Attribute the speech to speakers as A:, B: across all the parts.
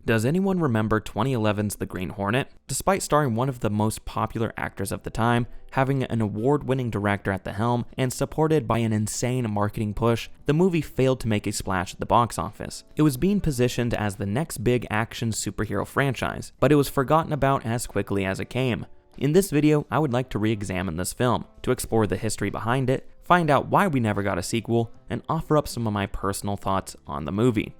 A: Does anyone remember 2011's The Green Hornet? Despite starring one of the most popular actors of the time, having an award-winning director at the helm, and supported by an insane marketing push, the movie failed to make a splash at the box office. It was being positioned as the next big action superhero franchise, but it was forgotten about as quickly as it came. In this video, I would like to re-examine this film, to explore the history behind it, find out why we never got a sequel, and offer up some of my personal thoughts on the movie.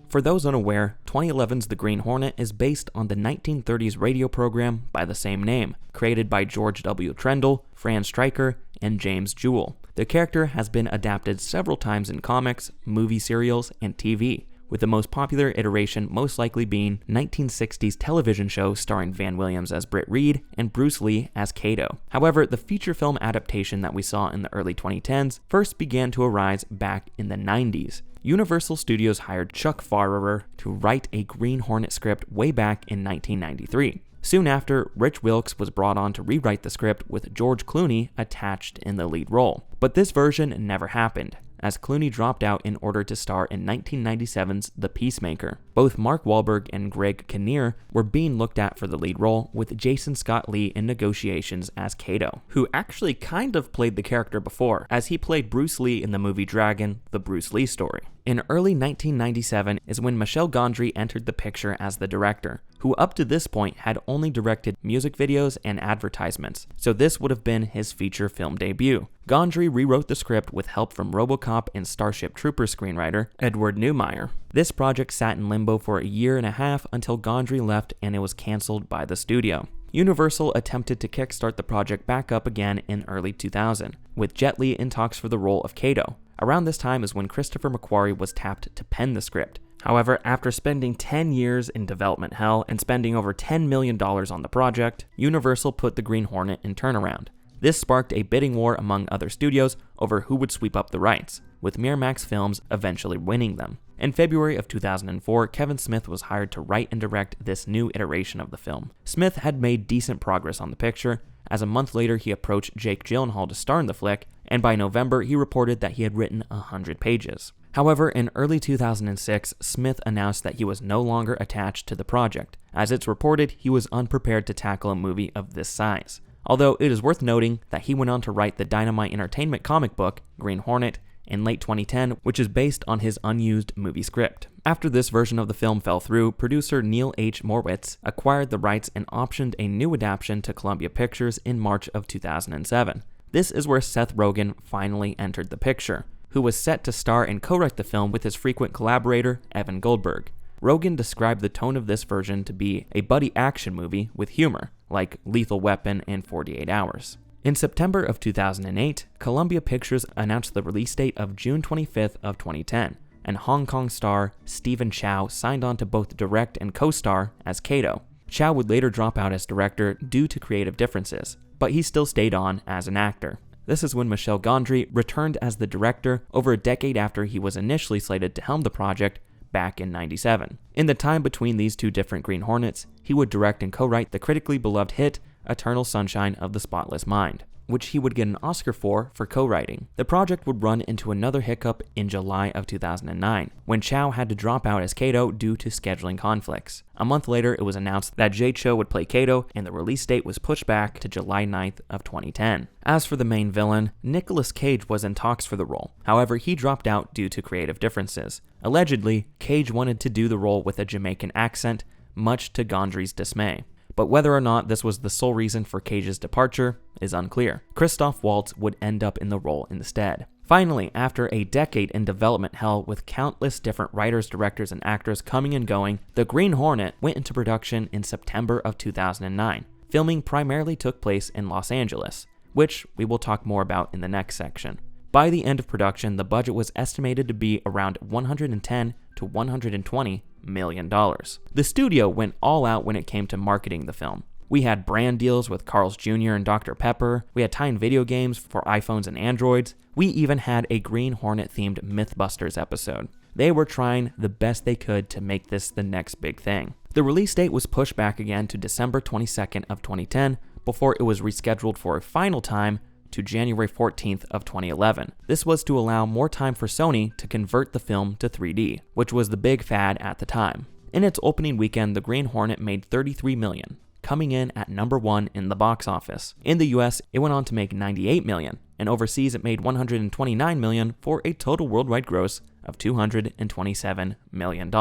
A: For those unaware, 2011's The Green Hornet is based on the 1930s radio program by the same name, created by George W. Trendle, Fran Stryker, and James Jewell. The character has been adapted several times in comics, movie serials, and TV, with the most popular iteration most likely being 1960s television show starring Van Williams as Britt Reed and Bruce Lee as Kato. However, the feature film adaptation that we saw in the early 2010s first began to arise back in the 90s. Universal Studios hired Chuck Farrer to write a Green Hornet script way back in 1993. Soon after, Rich Wilkes was brought on to rewrite the script with George Clooney attached in the lead role. But this version never happened, as Clooney dropped out in order to star in 1997's The Peacemaker. Both Mark Wahlberg and Greg Kinnear were being looked at for the lead role, with Jason Scott Lee in negotiations as Kato, who actually kind of played the character before, as he played Bruce Lee in the movie Dragon: The Bruce Lee Story. In early 1997 is when Michel Gondry entered the picture as the director, who up to this point had only directed music videos and advertisements, so this would have been his feature film debut. Gondry rewrote the script with help from RoboCop and Starship Troopers screenwriter Edward Neumeier. This project sat in limbo for a year and a half until Gondry left and it was cancelled by the studio. Universal attempted to kickstart the project back up again in early 2000, with Jet Li in talks for the role of Kato. Around this time is when Christopher McQuarrie was tapped to pen the script. However, after spending 10 years in development hell and spending over $10 million on the project, Universal put The Green Hornet in turnaround. This sparked a bidding war among other studios over who would sweep up the rights, with Miramax Films eventually winning them. In February of 2004, Kevin Smith was hired to write and direct this new iteration of the film. Smith had made decent progress on the picture, as a month later he approached Jake Gyllenhaal to star in the flick, and by November he reported that he had written 100 pages. However, in early 2006, Smith announced that he was no longer attached to the project, as it's reported he was unprepared to tackle a movie of this size. Although it is worth noting that he went on to write the Dynamite Entertainment comic book, Green Hornet, in late 2010, which is based on his unused movie script. After this version of the film fell through, producer Neil H. Morwitz acquired the rights and optioned a new adaptation to Columbia Pictures in March of 2007. This is where Seth Rogen finally entered the picture, who was set to star and co-write the film with his frequent collaborator, Evan Goldberg. Rogen described the tone of this version to be a buddy action movie with humor, like Lethal Weapon and 48 Hours. In September of 2008, Columbia Pictures announced the release date of June 25th of 2010, and Hong Kong star Stephen Chow signed on to both direct and co-star as Kato. Chow would later drop out as director due to creative differences, but he still stayed on as an actor. This is when Michel Gondry returned as the director over a decade after he was initially slated to helm the project back in '97. In the time between these two different Green Hornets, he would direct and co-write the critically beloved hit Eternal Sunshine of the Spotless Mind, which he would get an Oscar for co-writing. The project would run into another hiccup in July of 2009, when Chow had to drop out as Kato due to scheduling conflicts. A month later, it was announced that Jay Cho would play Kato, and the release date was pushed back to July 9th of 2010. As for the main villain, Nicolas Cage was in talks for the role. However, he dropped out due to creative differences. Allegedly, Cage wanted to do the role with a Jamaican accent, much to Gondry's dismay. But whether or not this was the sole reason for Cage's departure is unclear. Christoph Waltz would end up in the role instead. Finally, after a decade in development hell with countless different writers, directors, and actors coming and going, The Green Hornet went into production in September of 2009. Filming primarily took place in Los Angeles, which we will talk more about in the next section. By the end of production, the budget was estimated to be around $110 to $120 million. The studio went all out when it came to marketing the film. We had brand deals with Carl's Jr. and Dr. Pepper, we had tie-in video games for iPhones and Androids, we even had a Green Hornet-themed Mythbusters episode. They were trying the best they could to make this the next big thing. The release date was pushed back again to December 22nd of 2010, before it was rescheduled for a final time to January 14th of 2011. This was to allow more time for Sony to convert the film to 3D, which was the big fad at the time. In its opening weekend, the Green Hornet made $33 million, coming in at number 1 in the box office. In the US, it went on to make $98 million, and overseas it made $129 million for a total worldwide gross of $227 million.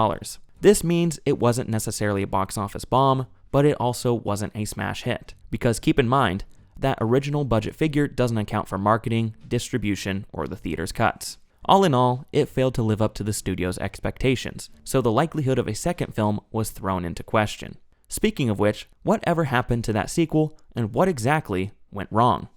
A: This means it wasn't necessarily a box office bomb, but it also wasn't a smash hit. Because keep in mind, that original budget figure doesn't account for marketing, distribution, or the theater's cuts. All in all, it failed to live up to the studio's expectations, so the likelihood of a second film was thrown into question. Speaking of which, whatever happened to that sequel, and what exactly went wrong?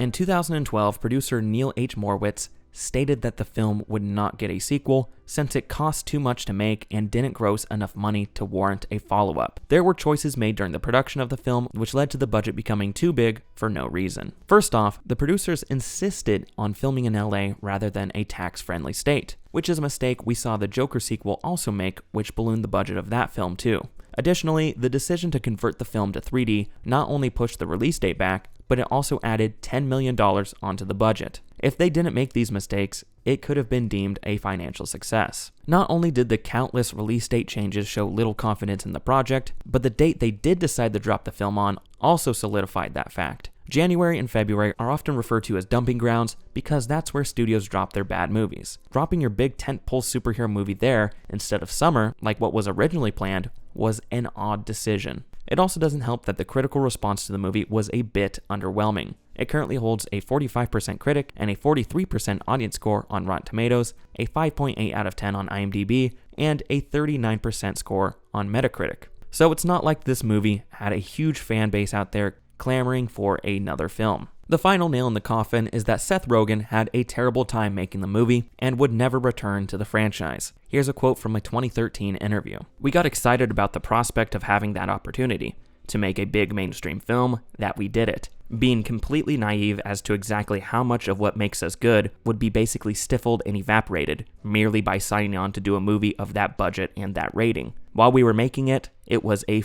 A: In 2012, producer Neil H. Morwitz stated that the film would not get a sequel since it cost too much to make and didn't gross enough money to warrant a follow-up. There were choices made during the production of the film which led to the budget becoming too big for no reason. First off, the producers insisted on filming in LA rather than a tax-friendly state, which is a mistake we saw the Joker sequel also make, which ballooned the budget of that film too. Additionally, the decision to convert the film to 3D not only pushed the release date back, but it also added $10 million onto the budget. If they didn't make these mistakes, it could have been deemed a financial success. Not only did the countless release date changes show little confidence in the project, but the date they did decide to drop the film on also solidified that fact. January and February are often referred to as dumping grounds because that's where studios drop their bad movies. Dropping your big tentpole superhero movie there instead of summer, like what was originally planned, was an odd decision. It also doesn't help that the critical response to the movie was a bit underwhelming. It currently holds a 45% critic and a 43% audience score on Rotten Tomatoes, a 5.8 out of 10 on IMDb, and a 39% score on Metacritic. So it's not like this movie had a huge fan base out there clamoring for another film. The final nail in the coffin is that Seth Rogen had a terrible time making the movie and would never return to the franchise. Here's a quote from a 2013 interview. "We got excited about the prospect of having that opportunity to make a big mainstream film, that we did it. Being completely naive as to exactly how much of what makes us good would be basically stifled and evaporated merely by signing on to do a movie of that budget and that rating. While we were making it, it was a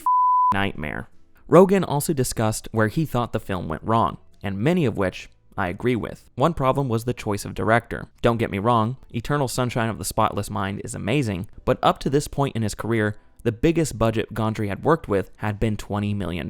A: nightmare." Rogen also discussed where he thought the film went wrong, and many of which I agree with. One problem was the choice of director. Don't get me wrong, Eternal Sunshine of the Spotless Mind is amazing, but up to this point in his career, the biggest budget Gondry had worked with had been $20 million.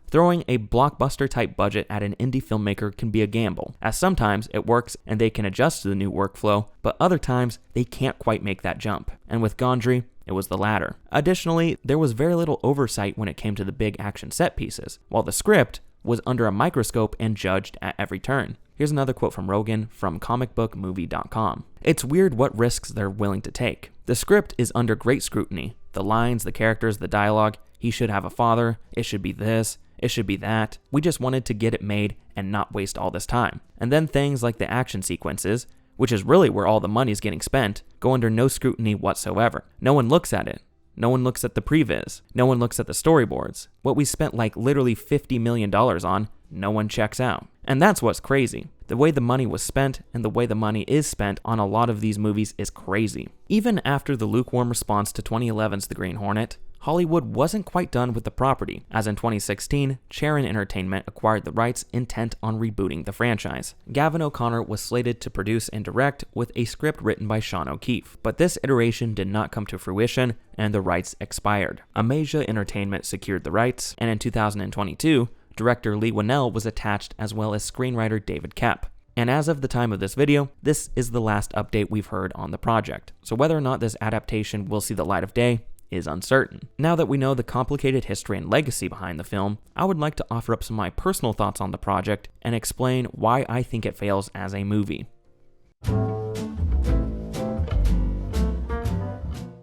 A: Throwing a blockbuster-type budget at an indie filmmaker can be a gamble, as sometimes it works and they can adjust to the new workflow, but other times they can't quite make that jump. And with Gondry, it was the latter. Additionally, there was very little oversight when it came to the big action set pieces, while the script was under a microscope and judged at every turn. Here's another quote from Rogen from comicbookmovie.com. "It's weird what risks they're willing to take. The script is under great scrutiny. The lines, the characters, the dialogue. He should have a father. It should be this. It should be that. We just wanted to get it made and not waste all this time. And then things like the action sequences, which is really where all the money's getting spent, go under no scrutiny whatsoever. No one looks at it. No one looks at the previs. No one looks at the storyboards. What we spent like literally $50 million on, no one checks out. And that's what's crazy. The way the money was spent and the way the money is spent on a lot of these movies is crazy." Even after the lukewarm response to 2011's The Green Hornet, Hollywood wasn't quite done with the property, as in 2016, Charon Entertainment acquired the rights intent on rebooting the franchise. Gavin O'Connor was slated to produce and direct with a script written by Sean O'Keefe, but this iteration did not come to fruition and the rights expired. Amasia Entertainment secured the rights, and in 2022, director Lee Winnell was attached as well as screenwriter David Koepp. And as of the time of this video, this is the last update we've heard on the project. So whether or not this adaptation will see the light of day is uncertain. Now that we know the complicated history and legacy behind the film, I would like to offer up some of my personal thoughts on the project and explain why I think it fails as a movie.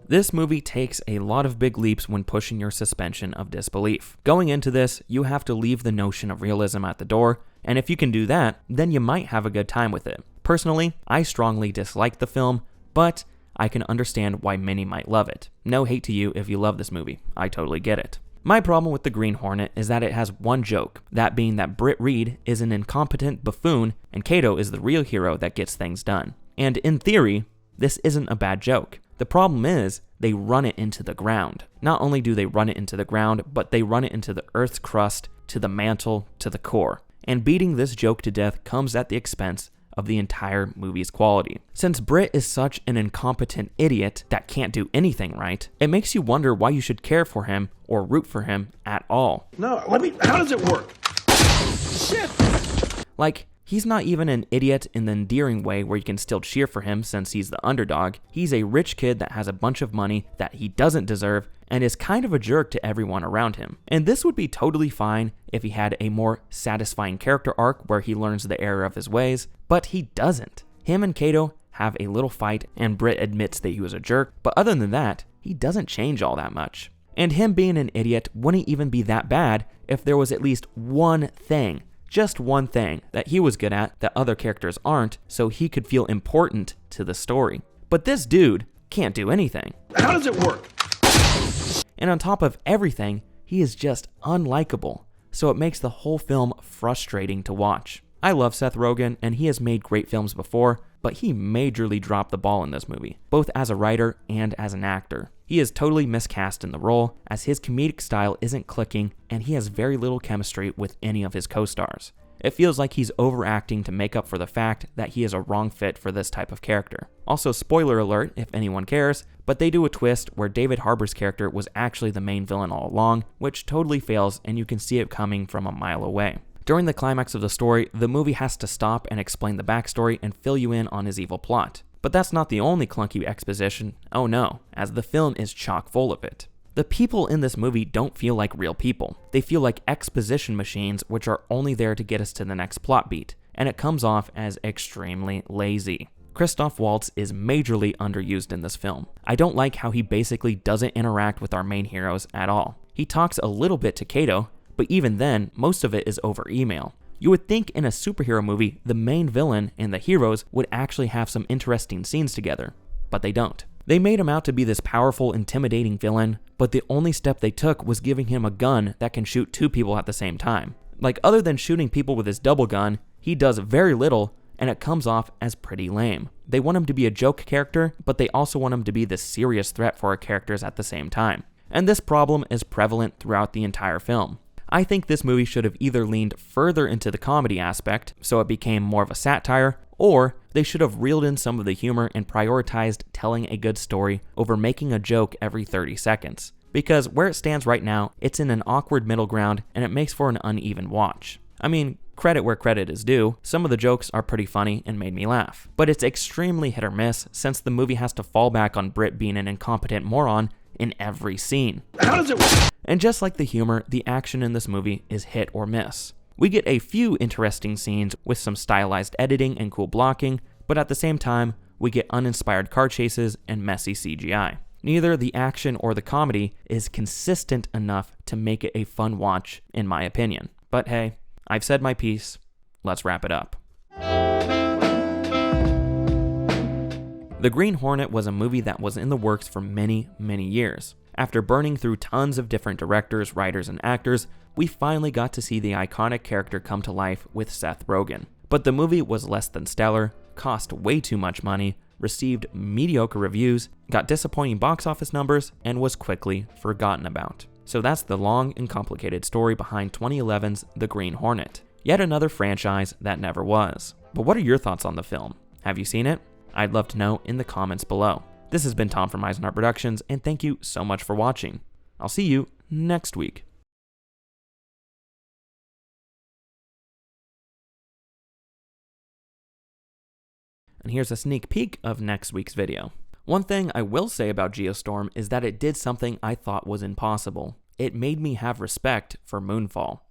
A: This movie takes a lot of big leaps when pushing your suspension of disbelief. Going into this, you have to leave the notion of realism at the door, and if you can do that, then you might have a good time with it. Personally, I strongly dislike the film, but I can understand why many might love it. No hate to you if you love this movie. I totally get it. My problem with The Green Hornet is that it has one joke, that being that Britt Reed is an incompetent buffoon and Kato is the real hero that gets things done. And in theory, this isn't a bad joke. The problem is, they run it into the ground. Not only do they run it into the ground, but they run it into the Earth's crust, to the mantle, to the core. And beating this joke to death comes at the expense of the entire movie's quality. Since Britt is such an incompetent idiot that can't do anything right, it makes you wonder why you should care for him or root for him at all.
B: No, how does it work? Shit!
A: Like, he's not even an idiot in the endearing way where you can still cheer for him since he's the underdog. He's a rich kid that has a bunch of money that he doesn't deserve and is kind of a jerk to everyone around him. And this would be totally fine if he had a more satisfying character arc where he learns the error of his ways, but he doesn't. Him and Kato have a little fight and Britt admits that he was a jerk, but other than that, he doesn't change all that much. And him being an idiot wouldn't even be that bad if there was at least one thing, just one thing, that he was good at that other characters aren't, so he could feel important to the story. But this dude can't do anything.
B: How does it work?
A: And on top of everything, he is just unlikable, so it makes the whole film frustrating to watch. I love Seth Rogen, and he has made great films before, but he majorly dropped the ball in this movie, both as a writer and as an actor. He is totally miscast in the role, as his comedic style isn't clicking, and he has very little chemistry with any of his co-stars. It feels like he's overacting to make up for the fact that he is a wrong fit for this type of character. Also, spoiler alert if anyone cares, but they do a twist where David Harbour's character was actually the main villain all along, which totally fails and you can see it coming from a mile away. During the climax of the story, the movie has to stop and explain the backstory and fill you in on his evil plot. But that's not the only clunky exposition, oh no, as the film is chock full of it. The people in this movie don't feel like real people. They feel like exposition machines which are only there to get us to the next plot beat, and it comes off as extremely lazy. Christoph Waltz is majorly underused in this film. I don't like how he basically doesn't interact with our main heroes at all. He talks a little bit to Kato, but even then, most of it is over email. You would think in a superhero movie, the main villain and the heroes would actually have some interesting scenes together, but they don't. They made him out to be this powerful, intimidating villain, but the only step they took was giving him a gun that can shoot two people at the same time. Like, other than shooting people with his double gun, he does very little, and it comes off as pretty lame. They want him to be a joke character, but they also want him to be this serious threat for our characters at the same time. And this problem is prevalent throughout the entire film. I think this movie should have either leaned further into the comedy aspect, so it became more of a satire, or they should have reeled in some of the humor and prioritized telling a good story over making a joke every 30 seconds. Because where it stands right now, it's in an awkward middle ground and it makes for an uneven watch. I mean, credit where credit is due, some of the jokes are pretty funny and made me laugh. But it's extremely hit or miss since the movie has to fall back on Britt being an incompetent moron in every scene.
B: How does it work?
A: And just like the humor, the action in this movie is hit or miss. We get a few interesting scenes with some stylized editing and cool blocking, but at the same time, we get uninspired car chases and messy CGI. Neither the action or the comedy is consistent enough to make it a fun watch, in my opinion. But hey, I've said my piece, let's wrap it up. The Green Hornet was a movie that was in the works for many, many years. After burning through tons of different directors, writers, and actors, we finally got to see the iconic character come to life with Seth Rogen. But the movie was less than stellar, cost way too much money, received mediocre reviews, got disappointing box office numbers, and was quickly forgotten about. So that's the long and complicated story behind 2011's The Green Hornet. Yet another franchise that never was. But what are your thoughts on the film? Have you seen it? I'd love to know in the comments below. This has been Tom from Isenhart Productions, and thank you so much for watching. I'll see you next week. And here's a sneak peek of next week's video. One thing I will say about Geostorm is that it did something I thought was impossible. It made me have respect for Moonfall.